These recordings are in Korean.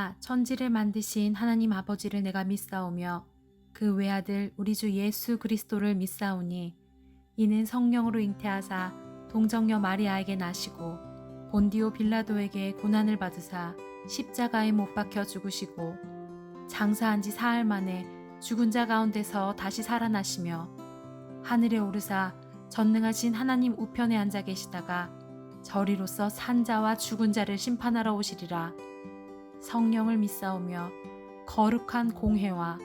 하늘과 천지를 만드신 하나님 아버지를 내가 믿사오며 그 외아들 우리 주 예수 그리스도를 믿사오니 이는 성령으로 잉태하사 동정녀 마리아에게 나시고 본디오 빌라도에게 고난을 받으사 십자가에 못 박혀 죽으시고 장사한 지 사흘 만에 죽은 자 가운데서 다시 살아나시며 하늘에 오르사 전능하신 하나님 우편에 앉아 계시다가 저리로서 산 자와 죽은 자를 심판하러 오시리라. 성령을 믿사오며 거룩한 공회와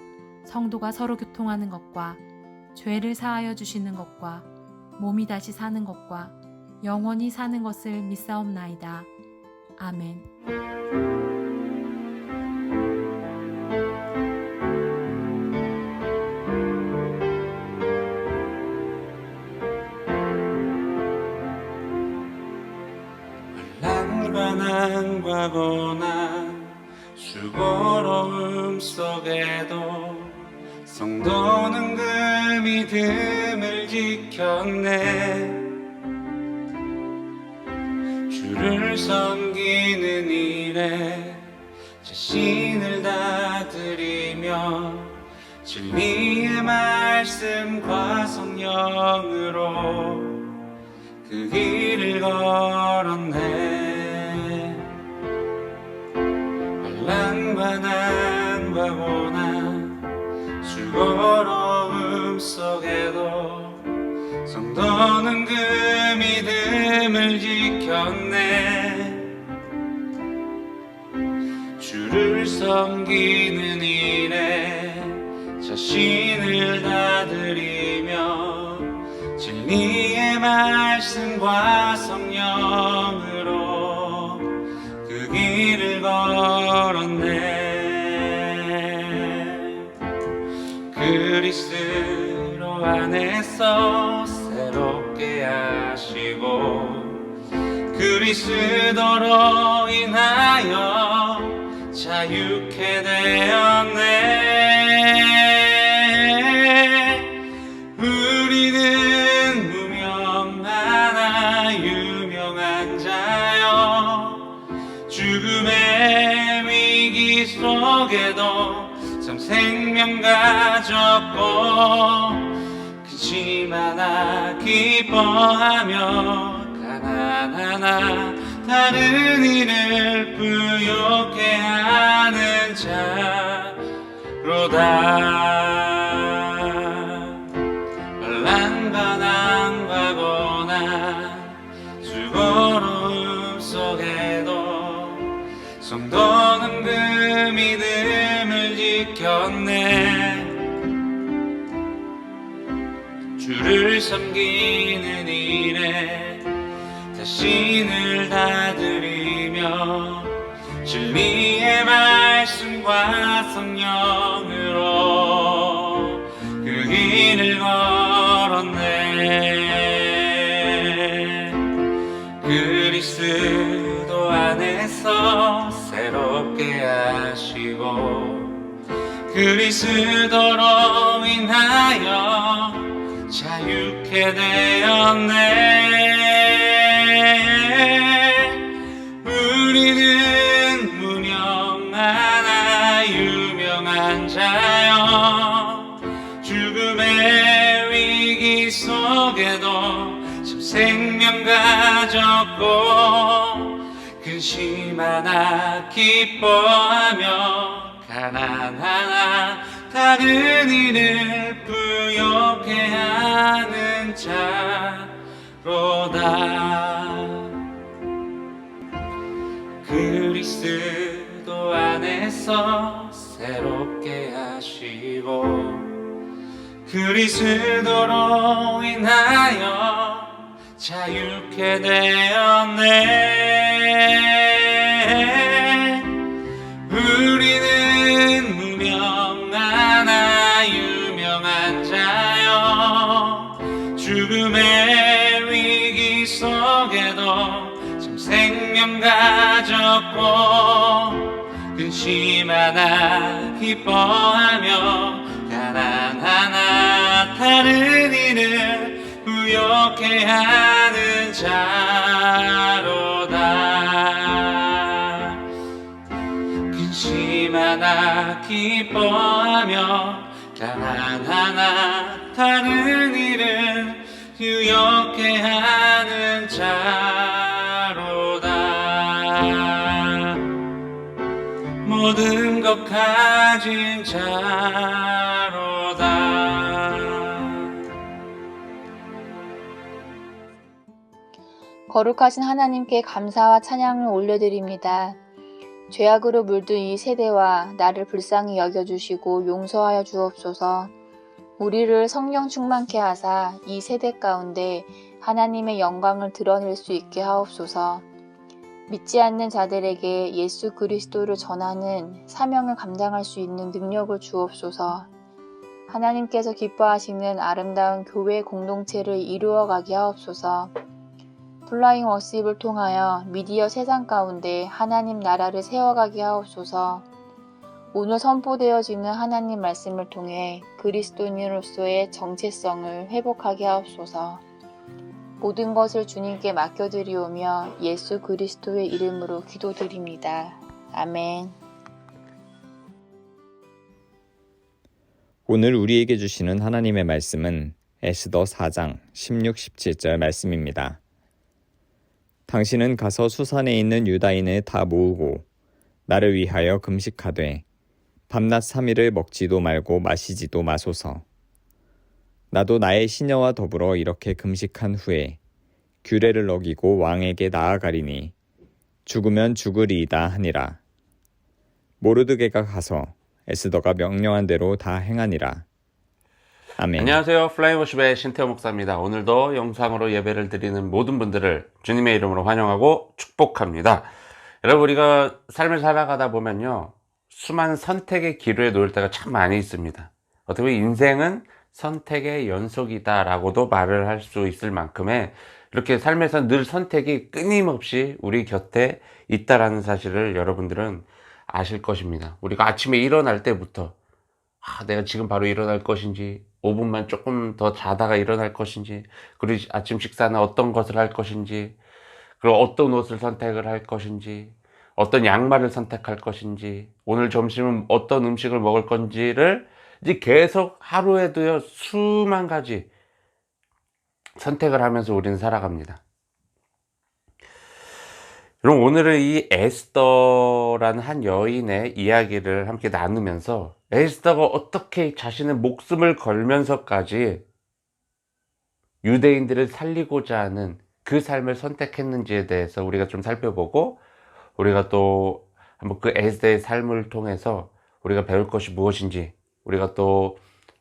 성도가 서로 교통하는 것과 죄를 사하여 주시는 것과 몸이 다시 사는 것과 영원히 사는 것을 믿사옵나이다. 아멘. 난관함과 고난 수고로움 속에도 성도는 그 믿음을 지켰네. 주를 섬기는 일에 자신을 다 드리며 진리의 말씀과 성령으로 그 길을 걸었네. 환난과 난과 고난 수고로움 속에도 성도는 그 믿음을 지켰네. 주를 섬기는 일에 자신을 다 드리며 진리의 말씀과 성령으로 그 길을 걸었네. 그리스도 안에서 새롭게 하시고 그리스도로 인하여 자유케 되었네. 우리는 무명하나 유명한 자여 죽음의 위기 속에도 참 생명 가졌고 근심 하나 기뻐하며 가난 하나 다른 이를 부욕해 하는 자로다. 환난과 난과 고난 수고로움 속에도 성도는 그 믿음을 지켰네. 주를 섬기는 일에 자신을 다 드리며 진리의 말씀과 성령으로 그 길을 걸었네. 그리스도 안에서 새롭게 하시고 그리스도로 인하여 자유케 되었네. 우리는 무명하나 유명한 자여 죽음의 위기 속에도 참 생명 가졌고 근심 하나 기뻐하며 가난 하나 다른 이를 부욕해 하는 자로다. 그리스도 안에서 새롭게 하시고 그리스도로 인하여 자유케 되었네. 우리는 무명하나 유명한 자여 죽음의 위기 속에도 참 생명 가졌고 근심 하나 기뻐하며 가난 하나 다른 이를 부욕해 하는 자로다. 근심 때마다 기뻐하며 가난하나 다른 일은 유혹해 하는 자로다. 모든 것 가진 자로다. 거룩하신 하나님께 감사와 찬양을 올려드립니다. 죄악으로 물든 이 세대와 나를 불쌍히 여겨주시고 용서하여 주옵소서. 우리를 성령 충만케 하사 이 세대 가운데 하나님의 영광을 드러낼 수 있게 하옵소서. 믿지 않는 자들에게 예수 그리스도를 전하는 사명을 감당할 수 있는 능력을 주옵소서. 하나님께서 기뻐하시는 아름다운 교회 공동체를 이루어가게 하옵소서. 플라잉 워십을 통하여 미디어 세상 가운데 하나님 나라를 세워가게 하옵소서. 오늘 선포되어지는 하나님 말씀을 통해 그리스도인으로서의 정체성을 회복하게 하옵소서. 모든 것을 주님께 맡겨드리오며 예수 그리스도의 이름으로 기도드립니다. 아멘. 오늘 우리에게 주시는 하나님의 말씀은 에스더 4장 16, 17절 말씀입니다. 당신은 가서 수산에 있는 유다인을 다 모으고 나를 위하여 금식하되 밤낮 3일을 먹지도 말고 마시지도 마소서. 나도 나의 시녀와 더불어 이렇게 금식한 후에 규례를 어기고 왕에게 나아가리니 죽으면 죽으리이다 하니라. 모르드게가 가서 에스더가 명령한 대로 다 행하니라. 아멘. 안녕하세요. 플라잉 워십의 신태호 목사입니다. 오늘도 영상으로 예배를 드리는 모든 분들을 주님의 이름으로 환영하고 축복합니다. 여러분, 우리가 삶을 살아가다 보면요, 수많은 선택의 기로에 놓일 때가 참 많이 있습니다. 어떻게 보면 인생은 선택의 연속이다 라고도 말을 할 수 있을 만큼의 이렇게 삶에서 늘 선택이 끊임없이 우리 곁에 있다라는 사실을 여러분들은 아실 것입니다. 우리가 아침에 일어날 때부터 내가 지금 바로 일어날 것인지, 5분만 조금 더 자다가 일어날 것인지, 그리고 아침 식사는 어떤 것을 할 것인지, 그리고 어떤 옷을 선택을 할 것인지, 어떤 양말을 선택할 것인지, 오늘 점심은 어떤 음식을 먹을 건지를 이제 계속 하루에도요, 수만 가지 선택을 하면서 우리는 살아갑니다. 그럼 오늘은 이 에스더라는 한 여인의 이야기를 함께 나누면서 에스더가 어떻게 자신의 목숨을 걸면서까지 유대인들을 살리고자 하는 그 삶을 선택했는지에 대해서 우리가 좀 살펴보고, 우리가 또 한번 그 에스더의 삶을 통해서 우리가 배울 것이 무엇인지, 우리가 또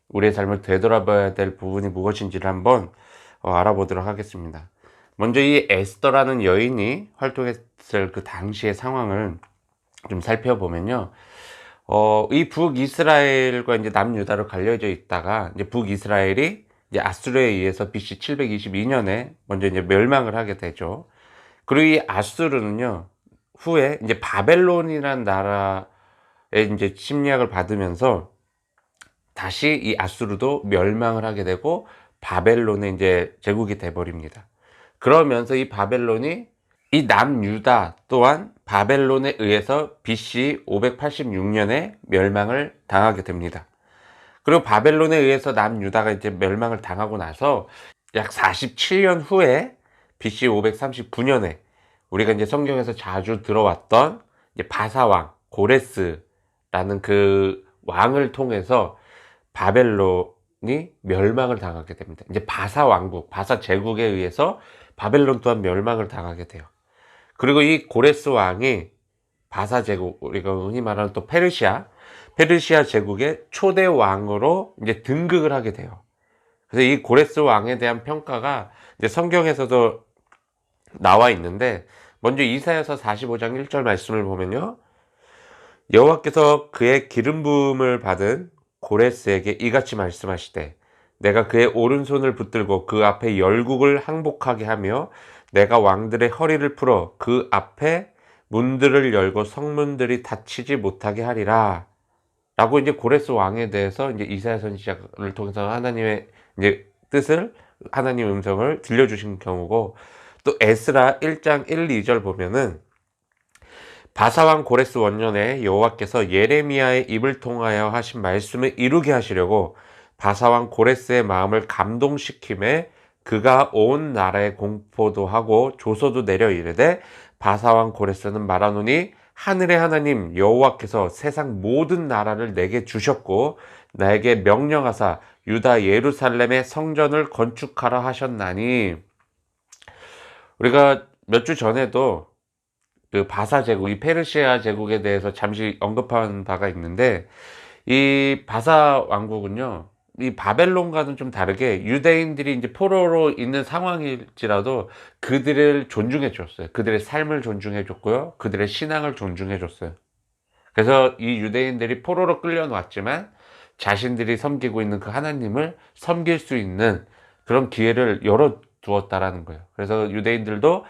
우리의 삶을 되돌아봐야 될 부분이 무엇인지를 한번 알아보도록 하겠습니다. 먼저 이 에스더라는 여인이 활동했을 그 당시의 상황을 좀 살펴보면요. 이 북이스라엘과 이제 남유다로 갈려져 있다가 이제 북이스라엘이 이제 아수르에 의해서 BC 722년에 먼저 이제 멸망을 하게 되죠. 그리고 이 아수르는요, 후에 이제 바벨론이라는 나라에 이제 침략을 받으면서 다시 이 아수르도 멸망을 하게 되고 바벨론의 이제 제국이 돼 버립니다. 그러면서 이 바벨론이 이 남유다 또한 바벨론에 의해서 BC 586년에 멸망을 당하게 됩니다. 그리고 바벨론에 의해서 남유다가 이제 멸망을 당하고 나서 약 47년 후에 BC 539년에 우리가 이제 성경에서 자주 들어왔던 이제 바사왕 고레스라는 그 왕을 통해서 바벨론이 멸망을 당하게 됩니다. 이제 바사 왕국, 바사 제국에 의해서 바벨론 또한 멸망을 당하게 돼요. 그리고 이 고레스 왕이 바사 제국, 우리가 흔히 말하는 또 페르시아 제국의 초대 왕으로 이제 등극을 하게 돼요. 그래서 이 고레스 왕에 대한 평가가 이제 성경에서도 나와 있는데, 먼저 이사야서 45장 1절 말씀을 보면요, 여호와께서 그의 기름 부음을 받은 고레스에게 이같이 말씀하시되, 내가 그의 오른손을 붙들고 그 앞에 열국을 항복하게 하며 내가 왕들의 허리를 풀어 그 앞에 문들을 열고 성문들이 닫히지 못하게 하리라 라고 이제 고레스 왕에 대해서 이제 이사야 선지자를 통해서 하나님의 이제 뜻을, 하나님의 음성을 들려주신 경우고, 또 에스라 1장 1, 2절 보면은 바사왕 고레스 원년에 여호와께서 예레미야의 입을 통하여 하신 말씀을 이루게 하시려고 바사왕 고레스의 마음을 감동시킴에 그가 온 나라에 공포도 하고 조서도 내려 이르되 바사왕 고레스는 말하노니 하늘의 하나님 여호와께서 세상 모든 나라를 내게 주셨고 나에게 명령하사 유다 예루살렘의 성전을 건축하라 하셨나니. 우리가 몇 주 전에도 그 바사 제국, 이 페르시아 제국에 대해서 잠시 언급한 바가 있는데, 이 바사 왕국은요, 이 바벨론과는 좀 다르게 유대인들이 이제 포로로 있는 상황일지라도 그들을 존중해 줬어요. 그들의 삶을 존중해 줬고요. 그들의 신앙을 존중해 줬어요. 그래서 이 유대인들이 포로로 끌려놨지만 자신들이 섬기고 있는 그 하나님을 섬길 수 있는 그런 기회를 열어두었다라는 거예요. 그래서 유대인들도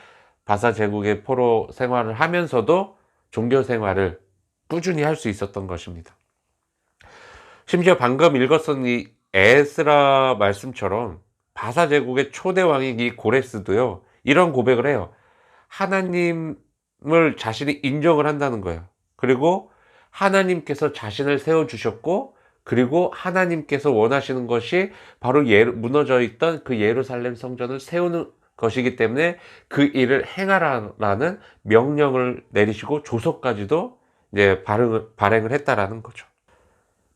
바사 제국의 포로 생활을 하면서도 종교 생활을 꾸준히 할 수 있었던 것입니다. 심지어 방금 읽었던 이 에스라 말씀처럼 바사 제국의 초대 왕인 이 고레스도요, 이런 고백을 해요. 하나님을 자신이 인정을 한다는 거예요. 그리고 하나님께서 자신을 세워주셨고, 그리고 하나님께서 원하시는 것이 바로 무너져 있던 그 예루살렘 성전을 세우는 것이기 때문에 그 일을 행하라는 명령을 내리시고 조서까지도 이제 발행을 했다라는 거죠.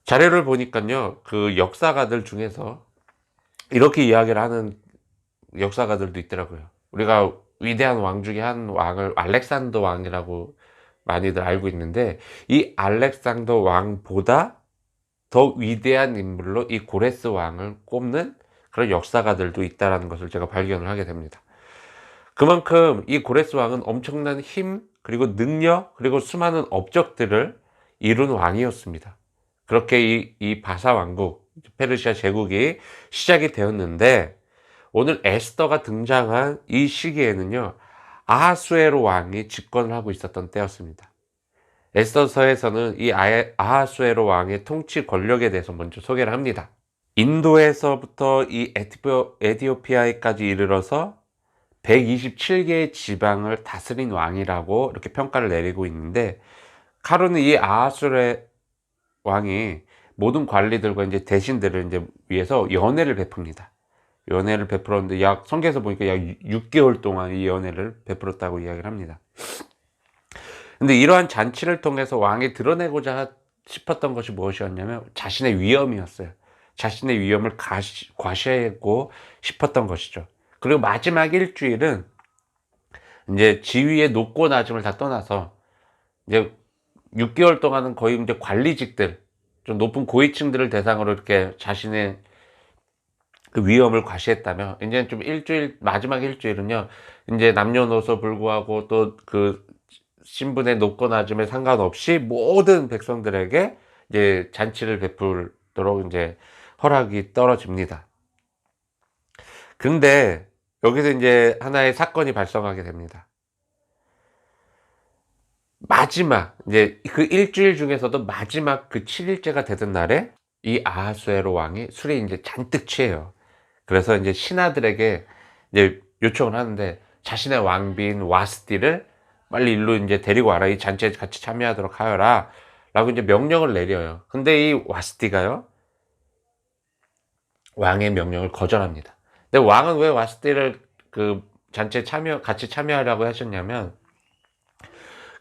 자료를 보니까요, 그 역사가들 중에서 이렇게 이야기를 하는 역사가들도 있더라고요. 우리가 위대한 왕 중에 한 왕을 알렉산더 왕이라고 많이들 알고 있는데, 이 알렉산더 왕보다 더 위대한 인물로 이 고레스 왕을 꼽는 그런 역사가들도 있다는 것을 제가 발견을 하게 됩니다. 그만큼 이 고레스 왕은 엄청난 힘, 그리고 능력, 그리고 수많은 업적들을 이룬 왕이었습니다. 그렇게 이 바사 왕국, 페르시아 제국이 시작이 되었는데, 오늘 에스더가 등장한 이 시기에는요, 아하수에로 왕이 집권을 하고 있었던 때였습니다. 에스더서에서는 이 아하수에로 왕의 통치 권력에 대해서 먼저 소개를 합니다. 인도에서부터 이 에티오피아에까지 이르러서 127개의 지방을 다스린 왕이라고 이렇게 평가를 내리고 있는데, 카루는 이 아하수에로 왕이 모든 관리들과 이제 대신들을 이제 위해서 연회를 베풉니다. 연회를 베풀었는데 성경에서 보니까 약 6개월 동안 이 연회를 베풀었다고 이야기를 합니다. 근데 이러한 잔치를 통해서 왕이 드러내고자 싶었던 것이 무엇이었냐면 자신의 위엄이었어요. 자신의 위엄을 과시하고 싶었던 것이죠. 그리고 마지막 일주일은 이제 지위의 높고 낮음을 다 떠나서 이제 6개월 동안은 거의 이제 관리직들, 좀 높은 고위층들을 대상으로 이렇게 자신의 그 위엄을 과시했다며, 이제 좀 마지막 일주일은요, 이제 남녀노소 불구하고 또 그 신분의 높고 낮음에 상관없이 모든 백성들에게 이제 잔치를 베풀도록 이제 허락이 떨어집니다. 근데 여기서 이제 하나의 사건이 발생하게 됩니다. 마지막, 이제 그 일주일 중에서도 마지막 그 7일째가 되던 날에 이 아하수에로 왕이 술에 이제 잔뜩 취해요. 그래서 이제 신하들에게 이제 요청을 하는데, 자신의 왕비인 와스티를 빨리 일로 이제 데리고 와라. 이 잔치에 같이 참여하도록 하여라. 라고 이제 명령을 내려요. 근데 이 와스티가요, 왕의 명령을 거절합니다. 근데 왕은 왜 와스티를 그 잔치에 같이 참여하라고 하셨냐면,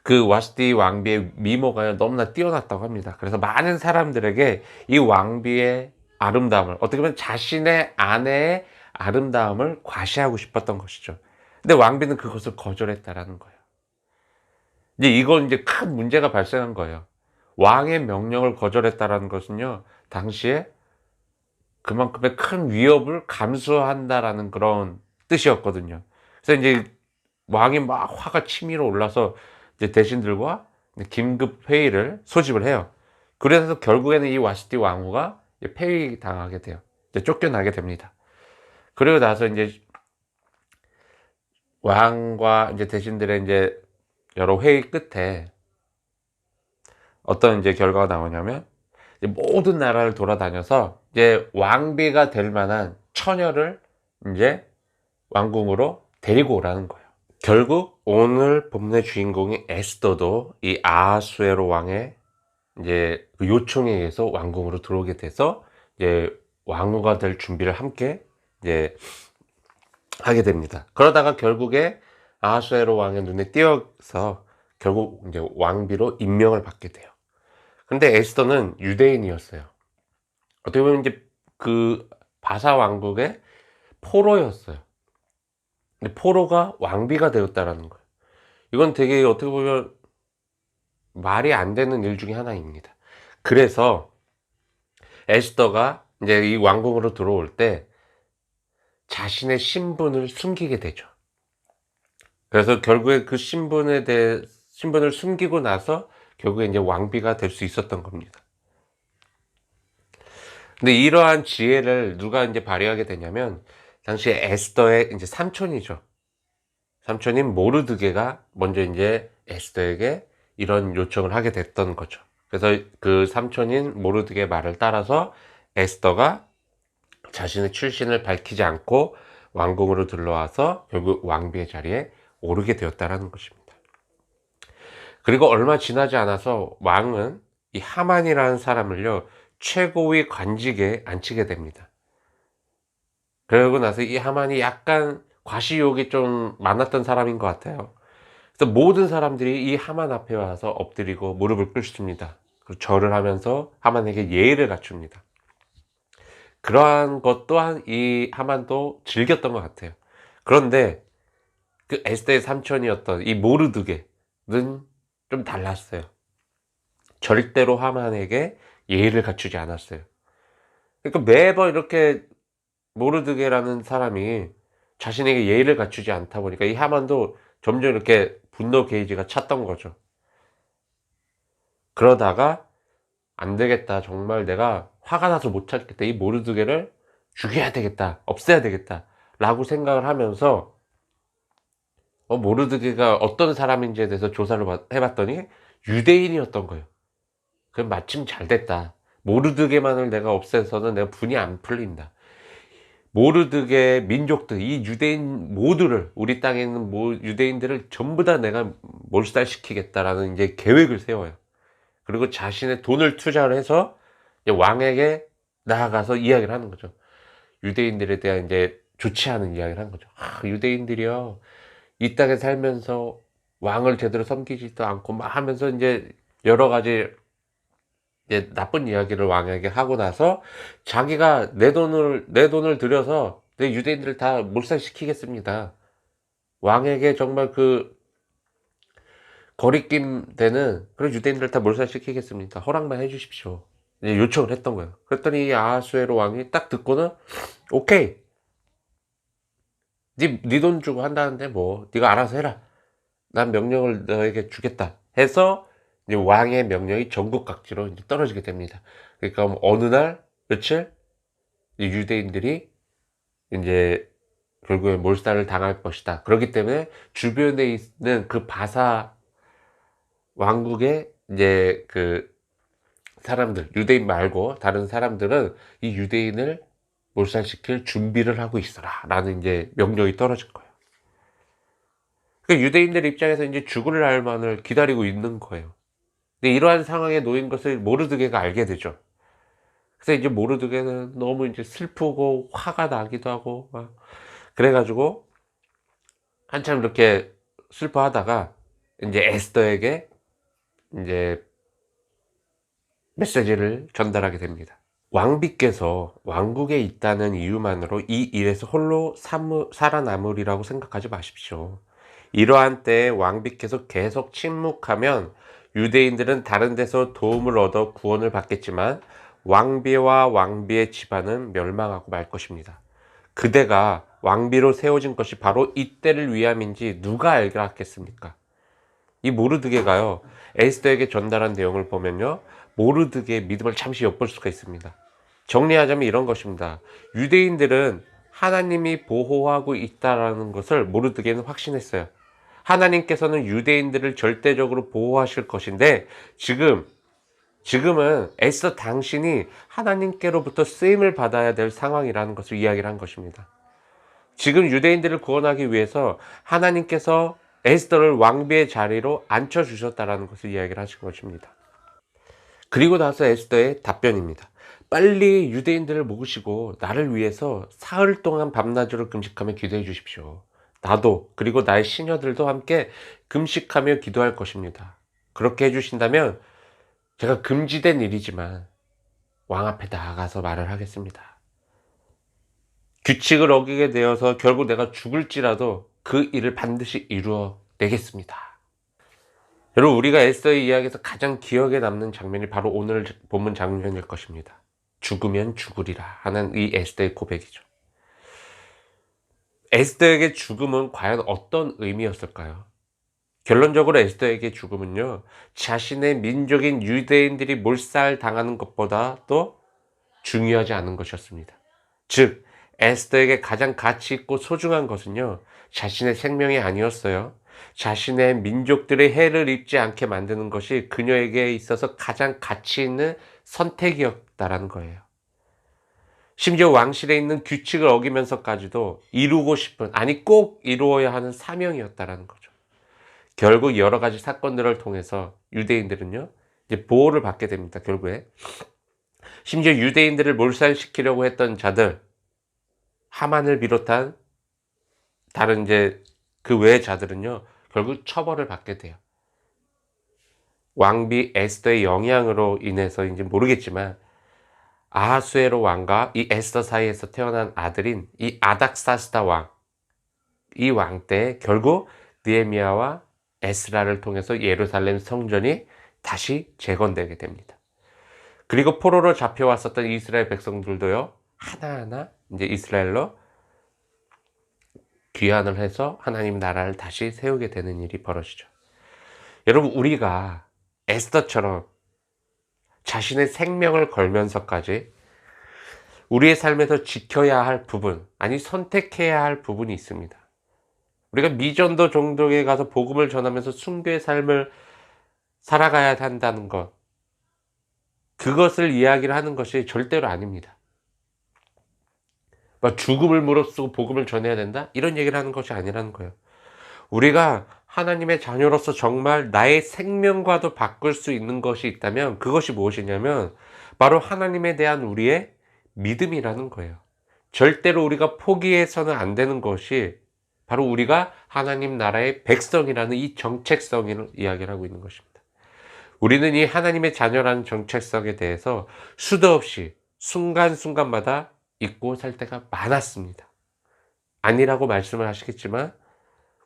그 와스티 왕비의 미모가 너무나 뛰어났다고 합니다. 그래서 많은 사람들에게 이 왕비의 아름다움을, 어떻게 보면 자신의 아내의 아름다움을 과시하고 싶었던 것이죠. 근데 왕비는 그것을 거절했다라는 거예요. 이제 이건 이제 큰 문제가 발생한 거예요. 왕의 명령을 거절했다라는 것은요, 당시에 그만큼의 큰 위협을 감수한다라는 그런 뜻이었거든요. 그래서 이제 왕이 막 화가 치밀어 올라서 이제 대신들과 긴급 회의를 소집을 해요. 그래서 결국에는 이 와스티 왕후가 폐위당하게 돼요. 이제 쫓겨나게 됩니다. 그리고 나서 이제 왕과 이제 대신들의 이제 여러 회의 끝에 어떤 이제 결과가 나오냐면, 이제 모든 나라를 돌아다녀서 이제 왕비가 될 만한 처녀를 이제 왕궁으로 데리고 오라는 거예요. 결국 오늘 본문의 주인공인 에스더도 이 아하수에로 왕의 이제 그 요청에 의해서 왕궁으로 들어오게 돼서 이제 왕후가 될 준비를 함께 이제 하게 됩니다. 그러다가 결국에 아하수에로 왕의 눈에 띄어서 결국 이제 왕비로 임명을 받게 돼요. 근데 에스더는 유대인이었어요. 어떻게 보면 이제 그 바사 왕국의 포로였어요. 근데 포로가 왕비가 되었다라는 거예요. 이건 되게 어떻게 보면 말이 안 되는 일 중에 하나입니다. 그래서 에스더가 이제 이 왕궁으로 들어올 때 자신의 신분을 숨기게 되죠. 그래서 결국에 그 신분을 숨기고 나서 결국에 이제 왕비가 될 수 있었던 겁니다. 근데 이러한 지혜를 누가 이제 발휘하게 되냐면 당시에 에스더의 이제 삼촌이죠. 삼촌인 모르드게가 먼저 이제 에스더에게 이런 요청을 하게 됐던 거죠. 그래서 그 삼촌인 모르드게의 말을 따라서 에스더가 자신의 출신을 밝히지 않고 왕궁으로 들러와서 결국 왕비의 자리에 오르게 되었다라는 것입니다. 그리고 얼마 지나지 않아서 왕은 이 하만이라는 사람을요 최고위 관직에 앉히게 됩니다. 그러고 나서 이 하만이 약간 과시욕이 좀 많았던 사람인 것 같아요. 그래서 모든 사람들이 이 하만 앞에 와서 엎드리고 무릎을 꿇습니다. 그리고 절을 하면서 하만에게 예의를 갖춥니다. 그러한 것 또한 이 하만도 즐겼던 것 같아요. 그런데 그 에스더의 삼촌이었던 이 모르드게는 좀 달랐어요. 절대로 하만에게 예의를 갖추지 않았어요. 그러니까 매번 이렇게 모르드게라는 사람이 자신에게 예의를 갖추지 않다 보니까 이 하만도 점점 이렇게 분노 게이지가 찼던 거죠. 그러다가 안 되겠다. 정말 내가 화가 나서 못 참겠다. 이 모르드게를 죽여야 되겠다. 없애야 되겠다. 라고 생각을 하면서 모르드게가 어떤 사람인지에 대해서 조사를 해봤더니 유대인이었던 거예요. 그럼 마침 잘 됐다. 모르드게만을 내가 없애서는 내가 분이 안 풀린다. 모르드게 민족들, 이 유대인 모두를, 우리 땅에 있는 유대인들을 전부 다 내가 몰살시키겠다라는 이제 계획을 세워요. 그리고 자신의 돈을 투자를 해서 이제 왕에게 나아가서 이야기를 하는 거죠. 유대인들에 대한 이제 좋지 않은 이야기를 하는 거죠. 유대인들이요, 이 땅에 살면서 왕을 제대로 섬기지도 않고 막 하면서 이제 여러 가지 이제 나쁜 이야기를 왕에게 하고 나서 자기가 내 돈을 들여서 내 유대인들을 다 몰살시키겠습니다. 왕에게 정말 그 거리낌 되는 그런 유대인들을 다 몰살시키겠습니다. 허락만 해주십시오. 이제 요청을 했던 거예요. 그랬더니 이 아하수에로 왕이 딱 듣고는 오케이. 네 돈 주고 한다는데 뭐 네가 알아서 해라. 난 명령을 너에게 주겠다. 해서 이제 왕의 명령이 전국 각지로 이제 떨어지게 됩니다. 그러니까 어느 날 며칠 유대인들이 이제 결국에 몰살을 당할 것이다. 그렇기 때문에 주변에 있는 그 바사 왕국의 이제 그 사람들, 유대인 말고 다른 사람들은 이 유대인을 몰살시킬 준비를 하고 있어라 라는 이제 명령이 떨어진 거예요. 그러니까 유대인들 입장에서 이제 죽을 날만을 기다리고 있는 거예요. 근데 이러한 상황에 놓인 것을 모르드게가 알게 되죠. 그래서 이제 모르드게는 너무 이제 슬프고 화가 나기도 하고 막 그래가지고 한참 이렇게 슬퍼하다가 이제 에스더에게 이제 메시지를 전달하게 됩니다. 왕비께서 왕국에 있다는 이유만으로 이 일에서 홀로 살아남으리라고 생각하지 마십시오. 이러한 때에 왕비께서 계속 침묵하면 유대인들은 다른 데서 도움을 얻어 구원을 받겠지만 왕비와 왕비의 집안은 멸망하고 말 것입니다. 그대가 왕비로 세워진 것이 바로 이때를 위함인지 누가 알겠습니까? 이 모르드게가요, 에스더에게 전달한 내용을 보면요, 모르드게의 믿음을 잠시 엿볼 수가 있습니다. 정리하자면 이런 것입니다. 유대인들은 하나님이 보호하고 있다는 것을 모르드게는 확신했어요. 하나님께서는 유대인들을 절대적으로 보호하실 것인데 지금은 에스더 당신이 하나님께로부터 쓰임을 받아야 될 상황이라는 것을 이야기를 한 것입니다. 지금 유대인들을 구원하기 위해서 하나님께서 에스더를 왕비의 자리로 앉혀주셨다라는 것을 이야기를 하신 것입니다. 그리고 나서 에스더의 답변입니다. 빨리 유대인들을 모으시고 나를 위해서 사흘 동안 밤낮으로 금식하며 기도해 주십시오. 나도 그리고 나의 시녀들도 함께 금식하며 기도할 것입니다. 그렇게 해주신다면 제가 금지된 일이지만 왕 앞에 나아가서 말을 하겠습니다. 규칙을 어기게 되어서 결국 내가 죽을지라도 그 일을 반드시 이루어내겠습니다. 여러분, 우리가 에스더의 이야기에서 가장 기억에 남는 장면이 바로 오늘 본문 장면일 것입니다. 죽으면 죽으리라 하는 이 에스더의 고백이죠. 에스더에게 죽음은 과연 어떤 의미였을까요? 결론적으로 에스더에게 죽음은요, 자신의 민족인 유대인들이 몰살당하는 것보다 도 중요하지 않은 것이었습니다. 즉, 에스더에게 가장 가치 있고 소중한 것은요, 자신의 생명이 아니었어요. 자신의 민족들의 해를 입지 않게 만드는 것이 그녀에게 있어서 가장 가치 있는 선택이었다라는 거예요. 심지어 왕실에 있는 규칙을 어기면서까지도 이루고 싶은, 아니 꼭 이루어야 하는 사명이었다라는 거죠. 결국 여러 가지 사건들을 통해서 유대인들은요, 이제 보호를 받게 됩니다. 결국에 심지어 유대인들을 몰살시키려고 했던 자들, 하만을 비롯한 다른 이제 그 외의 자들은요, 결국 처벌을 받게 돼요. 왕비 에스더의 영향으로 인해서인지 모르겠지만 아하수에로 왕과 이 에스더 사이에서 태어난 아들인 이 아닥사스다 왕, 이 왕 때 결국 느헤미야와 에스라를 통해서 예루살렘 성전이 다시 재건되게 됩니다. 그리고 포로로 잡혀왔었던 이스라엘 백성들도요, 하나하나 이제 이스라엘로 귀환을 해서 하나님 나라를 다시 세우게 되는 일이 벌어지죠. 여러분, 우리가 에스더처럼 자신의 생명을 걸면서까지 우리의 삶에서 지켜야 할 부분, 아니 선택해야 할 부분이 있습니다. 우리가 미전도 종족에 가서 복음을 전하면서 순교의 삶을 살아가야 한다는 것, 그것을 이야기를 하는 것이 절대로 아닙니다. 죽음을 무릅쓰고 복음을 전해야 된다? 이런 얘기를 하는 것이 아니라는 거예요. 우리가 하나님의 자녀로서 정말 나의 생명과도 바꿀 수 있는 것이 있다면 그것이 무엇이냐면 바로 하나님에 대한 우리의 믿음이라는 거예요. 절대로 우리가 포기해서는 안 되는 것이 바로 우리가 하나님 나라의 백성이라는 이 정체성을 이야기를 하고 있는 것입니다. 우리는 이 하나님의 자녀라는 정체성에 대해서 수도 없이 순간순간마다 잊고 살 때가 많았습니다. 아니라고 말씀을 하시겠지만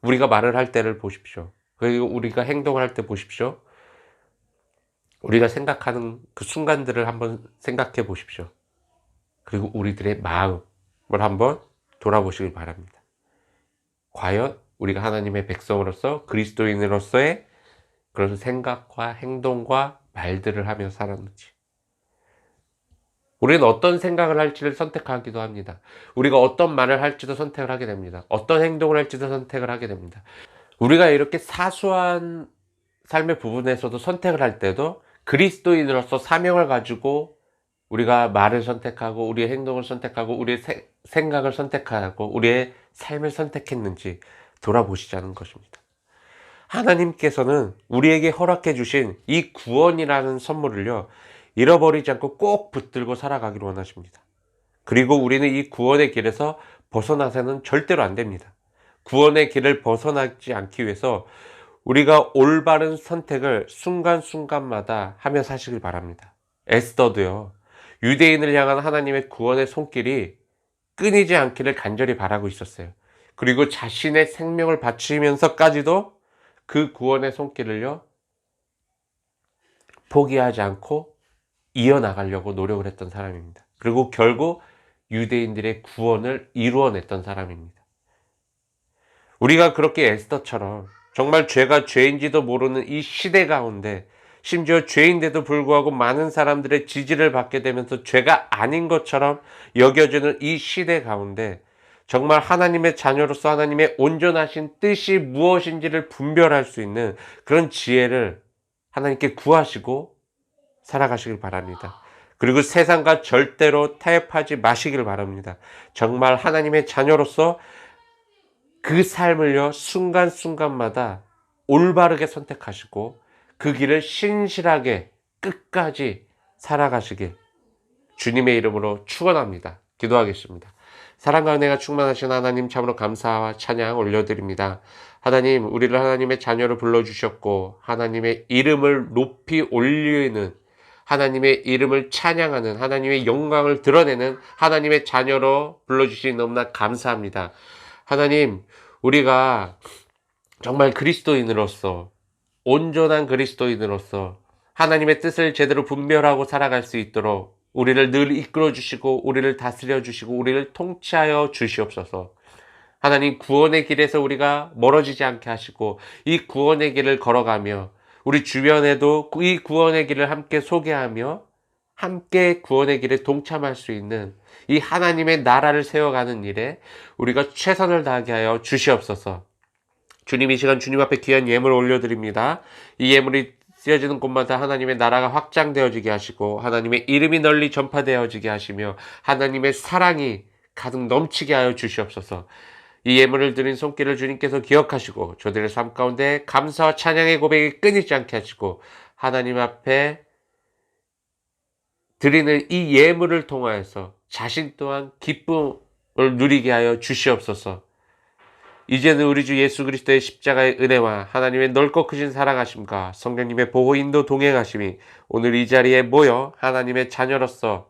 우리가 말을 할 때를 보십시오. 그리고 우리가 행동을 할 때 보십시오. 우리가 생각하는 그 순간들을 한번 생각해 보십시오. 그리고 우리들의 마음을 한번 돌아보시길 바랍니다. 과연 우리가 하나님의 백성으로서 그리스도인으로서의 그런 생각과 행동과 말들을 하며 살았는지, 우리는 어떤 생각을 할지를 선택하기도 합니다. 우리가 어떤 말을 할지도 선택을 하게 됩니다. 어떤 행동을 할지도 선택을 하게 됩니다. 우리가 이렇게 사소한 삶의 부분에서도 선택을 할 때도 그리스도인으로서 사명을 가지고 우리가 말을 선택하고 우리의 행동을 선택하고 우리의 생각을 선택하고 우리의 삶을 선택했는지 돌아보시자는 것입니다. 하나님께서는 우리에게 허락해 주신 이 구원이라는 선물을요, 잃어버리지 않고 꼭 붙들고 살아가기를 원하십니다. 그리고 우리는 이 구원의 길에서 벗어나서는 절대로 안 됩니다. 구원의 길을 벗어나지 않기 위해서 우리가 올바른 선택을 순간순간마다 하며 사시길 바랍니다. 에스더도요, 유대인을 향한 하나님의 구원의 손길이 끊이지 않기를 간절히 바라고 있었어요. 그리고 자신의 생명을 바치면서까지도 그 구원의 손길을요, 포기하지 않고 이어나가려고 노력을 했던 사람입니다. 그리고 결국 유대인들의 구원을 이루어냈던 사람입니다. 우리가 그렇게 에스더처럼 정말 죄가 죄인지도 모르는 이 시대 가운데, 심지어 죄인데도 불구하고 많은 사람들의 지지를 받게 되면서 죄가 아닌 것처럼 여겨지는 이 시대 가운데 정말 하나님의 자녀로서 하나님의 온전하신 뜻이 무엇인지를 분별할 수 있는 그런 지혜를 하나님께 구하시고 살아가시길 바랍니다. 그리고 세상과 절대로 타협하지 마시길 바랍니다. 정말 하나님의 자녀로서 그 삶을요, 순간순간마다 올바르게 선택하시고 그 길을 신실하게 끝까지 살아가시길 주님의 이름으로 축원합니다. 기도하겠습니다. 사랑과 은혜가 충만하신 하나님, 참으로 감사와 찬양 올려드립니다. 하나님, 우리를 하나님의 자녀로 불러주셨고 하나님의 이름을 높이 올리는, 하나님의 이름을 찬양하는, 하나님의 영광을 드러내는 하나님의 자녀로 불러주시니 너무나 감사합니다. 하나님, 우리가 정말 그리스도인으로서, 온전한 그리스도인으로서 하나님의 뜻을 제대로 분별하고 살아갈 수 있도록 우리를 늘 이끌어 주시고 우리를 다스려 주시고 우리를 통치하여 주시옵소서. 하나님, 구원의 길에서 우리가 멀어지지 않게 하시고 이 구원의 길을 걸어가며 우리 주변에도 이 구원의 길을 함께 소개하며 함께 구원의 길에 동참할 수 있는 이 하나님의 나라를 세워가는 일에 우리가 최선을 다하게 하여 주시옵소서. 주님, 이 시간 주님 앞에 귀한 예물을 올려드립니다. 이 예물이 쓰여지는 곳마다 하나님의 나라가 확장되어지게 하시고 하나님의 이름이 널리 전파되어지게 하시며 하나님의 사랑이 가득 넘치게 하여 주시옵소서. 이 예물을 드린 손길을 주님께서 기억하시고 저들의 삶 가운데 감사와 찬양의 고백이 끊이지 않게 하시고 하나님 앞에 드리는 이 예물을 통하여서 자신 또한 기쁨을 누리게 하여 주시옵소서. 이제는 우리 주 예수 그리스도의 십자가의 은혜와 하나님의 넓고 크신 사랑하심과 성령님의 보호 인도 동행하심이 오늘 이 자리에 모여 하나님의 자녀로서의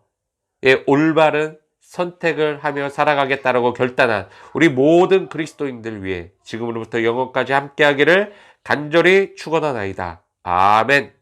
올바른 선택을 하며 살아가겠다라고 결단한 우리 모든 그리스도인들 위해 지금으로부터 영원까지 함께하기를 간절히 축원하나이다. 아멘.